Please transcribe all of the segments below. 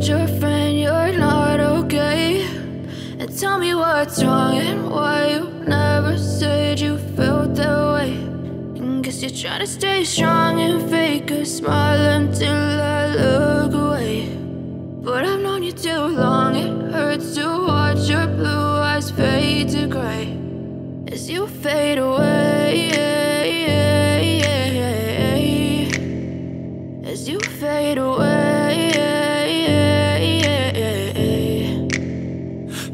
told your friend you're not okay? And tell me what's wrong and why you never said you felt that way. And guess you're trying to stay strong and fake a smile until I look away. But I've known you too long, it hurts to watch your blue eyes fade to gray as you fade away, as you fade away.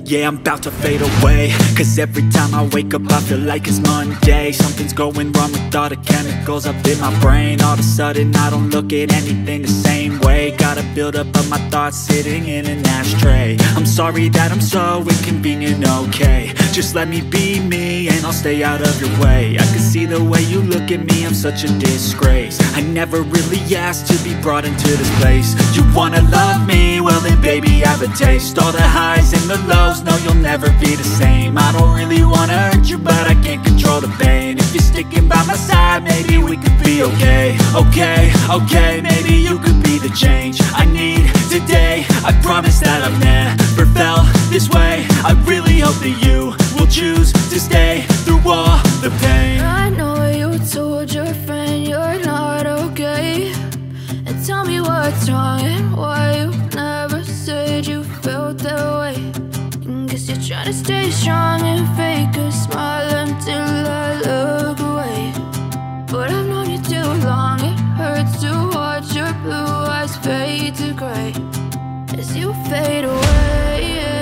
Yeah, I'm about to fade away, cause every time I wake up I feel like it's Monday. Something's going wrong with all the chemicals up in my brain. All of a sudden I don't look at anything the same way. Got a buildup of my thoughts sitting in an ashtray. I'm sorry that I'm so inconvenient, okay? Just let me be me and I'll stay out of your way. I can see the way you look at me, I'm such a disgrace. I never really asked to be brought into this place. You wanna love me? Well then baby, have a taste. All the highs and the lows, no, you'll never be the same. I don't really wanna hurt you, but I can't control the pain. If you're sticking by my side, maybe we could be okay. Okay, maybe you could be the change I need today. I promise that I've never felt this way. I really hope that you will choose to stay through all the pain. I know you told your friend you're not okay. And tell me what's wrong and why you never said you felt that way. Guess you're trying to stay strong and fake a smile until I look away. But I've known you too long, it hurts to watch your blue eyes fade to gray as you fade away,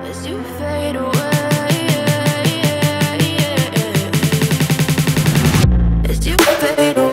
as you fade away, as you fade away.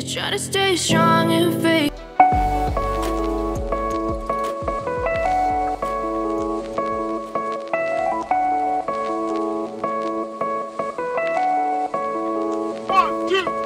Try to stay strong and fake. One, two.